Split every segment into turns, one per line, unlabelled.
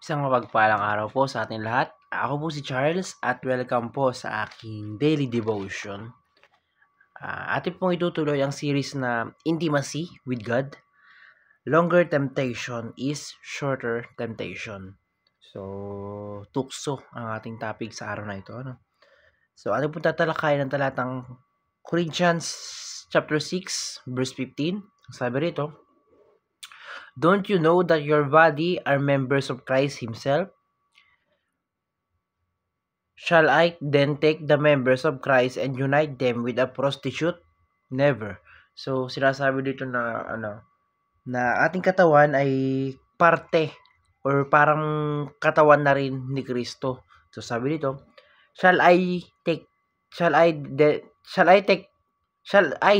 Isang mapagpalang araw po sa ating lahat. Ako po si Charles at welcome po sa aking daily devotion. Atin pong itutuloy ang series na Intimacy with God. Longer temptation is shorter temptation. So, tukso ang ating topic sa araw na ito. So, atin pong tatalakayin ang talatang Corinthians chapter 6, verse 15. Sabi rito, "Don't you know that your body are members of Christ Himself? Shall I then take the members of Christ and unite them with a prostitute? Never." So, sinasabi dito na na ating katawan ay parte or parang katawan na rin ni Kristo. So, sabi dito, shall I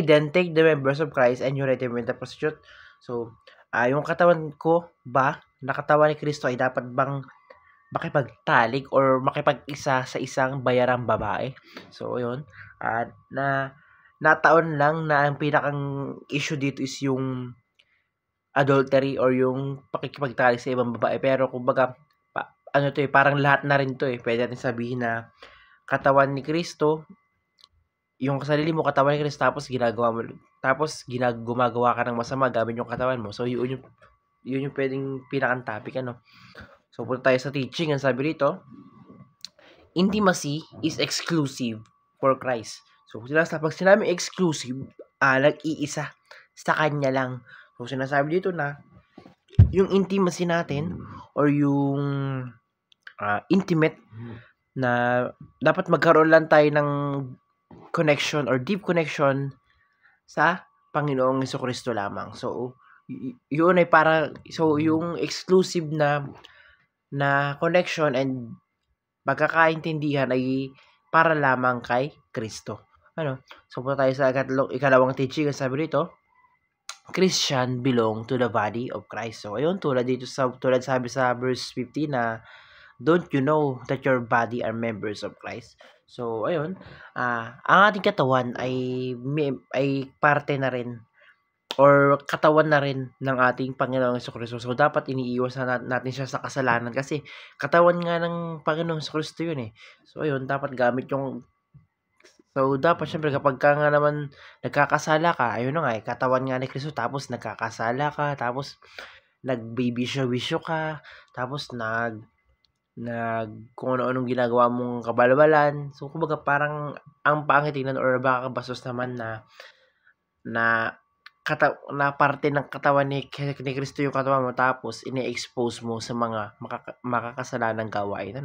then take the members of Christ and unite them with a prostitute? So, yung katawan ko ba, na katawan ni Kristo ay dapat bang makipagtalik or makipag-isa sa isang bayarang babae? So, yun. Nataon lang na ang pinakang issue dito is yung adultery or yung pakikipagtalik sa ibang babae. Pero, kumbaga, parang lahat na rin to eh. Pwede natin sabihin na katawan ni Kristo, yung sarili mo katawan ni Kristo, tapos gumagawa ka ng masama gamit yung katawan mo. So, yun yung pwedeng pinakang topic, So, punta tayo sa teaching. Ang sabi rito, intimacy is exclusive for Christ. So, pag sinabi exclusive, nag-iisa sa Kanya lang. So, sinasabi dito na yung intimacy natin or yung intimate na dapat magkaroon lang tayo ng connection or deep connection sa Panginoong Jesucristo lamang. So, yun ay yung exclusive na connection and pagkakaintindihan ay para lamang kay Kristo. So, punta tayo sa ikalawang teaching. Sabi dito, Christian belong to the body of Christ. So, ayun, tulad sabi sa verse 15 na, don't you know that your body are members of Christ? So, ayun, ang ating katawan ay parte na rin or katawan na rin ng ating Panginoong Jesucristo. So, dapat iniiwasan natin siya sa kasalanan kasi katawan nga ng Panginoong Jesucristo yun eh. So, ayun, dapat dapat syempre kapag ka nga naman nagkakasala ka, ayun na nga eh, katawan nga ni Kristo, tapos nagkakasala ka, tapos nagbibisyo-wisyo ka, tapos kung ano-anong ginagawa mong kabalbalan. So, kumbaga parang ang pangit tingnan or baka bastos naman na parte ng katawan ni Kristo yung katawan mo, tapos ini-expose mo sa mga makakasalanang gawain.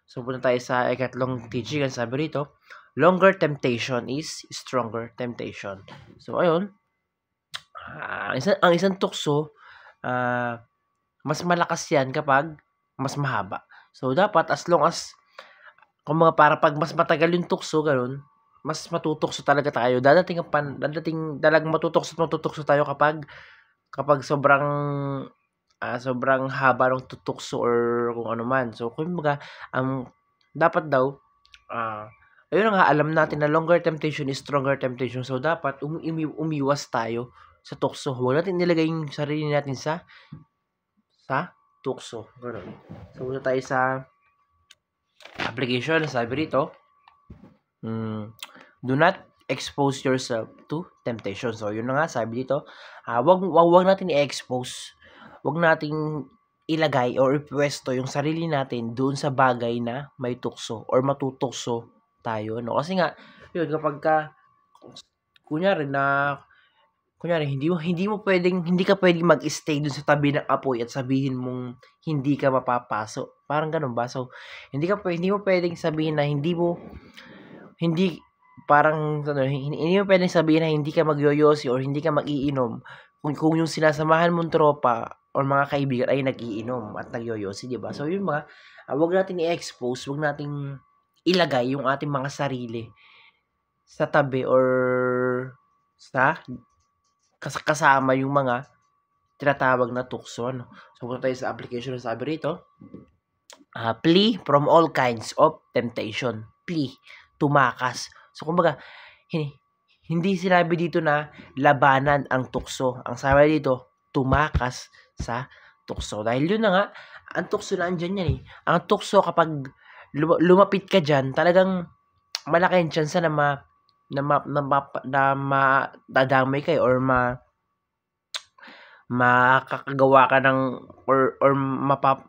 So, punta tayo sa ikatlong teaching. Sabi rito, longer temptation is stronger temptation. So, ayun, ang isang tukso, mas malakas yan kapag mas mahaba. So, dapat as long as, kumbaga para pag mas matagal yung tukso, ganun, mas matutukso talaga tayo. Dadating talagang matutukso tayo kapag sobrang haba ng tutukso or kung ano man. So, kumbaga, dapat daw, ayun nga, alam natin na longer temptation is stronger temptation. So, dapat umiwas tayo sa tukso. Huwag natin nilagay yung sarili natin sa tukso. Ganun. So, muna tayo sa application. Sabi rito, do not expose yourself to temptation. So, yun na nga, sabi dito, wag natin i-expose. Wag nating ilagay or ipwesto yung sarili natin doon sa bagay na may tukso or matutukso tayo. Kasi nga, yun, kapag kunyari, hindi ka pwedeng mag-stay dun sa tabi ng apoy at sabihin mong hindi ka mapapaso. Parang ganun ba? So, hindi mo pwedeng sabihin na hindi mo pwedeng sabihin na hindi ka magyoyosi or hindi ka mag-iinom kung yung sinasamahan mong tropa or mga kaibigan ay nag-iinom at nagyoyosi, di ba? So, yun mga, wag natin i-expose, wag nating ilagay yung ating mga sarili sa tabi or sa kasama yung mga tinatawag na tukso. So, punta tayo sa application na sabi rito, flee from all kinds of temptation. Flee, tumakas. So, kumbaga, hindi sinabi dito na labanan ang tukso. Ang sabi dito, tumakas sa tukso. Dahil yun na nga, ang tukso na andyan yan eh. Ang tukso kapag lumapit ka dyan, talagang malaki ang chance na madadamay kayo or makakagawa ka ng or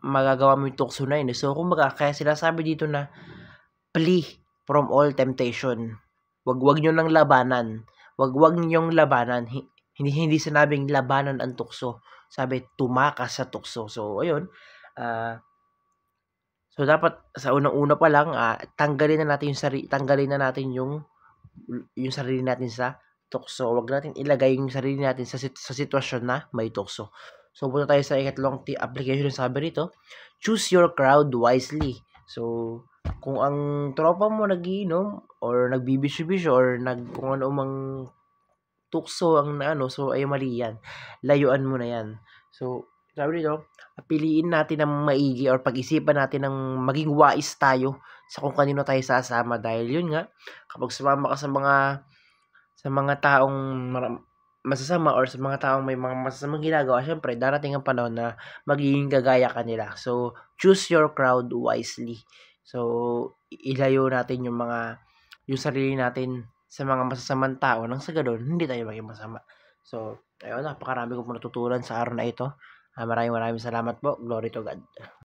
magagawa mo yung tukso na yun. So, kumbaga, kaya sinasabi dito na flee from all temptation. Wag nyo nang labanan. Wag ninyong labanan. Hindi sinabing labanan ang tukso. Sabi, tumakas sa tukso. So, ayun. So, dapat sa unang-una pa lang, tanggalin na natin yung sarili natin sa tukso. Wag natin ilagay yung sarili natin sa sitwasyon na may tukso. So, punta tayo sa ikatlong application ng sabi rito. Choose your crowd wisely. So, kung ang tropa mo nagiinom or nagbibisyo-bisyo or kung ano mang tukso ang so ay mali yan. Layuan mo na yan. So, sabi dito, piliin natin ng maigi or pag-isipan natin ng maging wais tayo sa kung kanino tayo sasama dahil yun nga, kapag sumama ka sa mga taong masasama or sa mga taong may mga masasamang ginagawa, syempre darating ang panahon na magiging gagaya ka nila. So, choose your crowd wisely. So, ilayo natin yung sarili natin sa mga masasamang tao nang sa ganun, hindi tayo maging masama. So, ayun, napakarami ko po natutunan sa araw na ito. Maraming salamat po. Glory to God.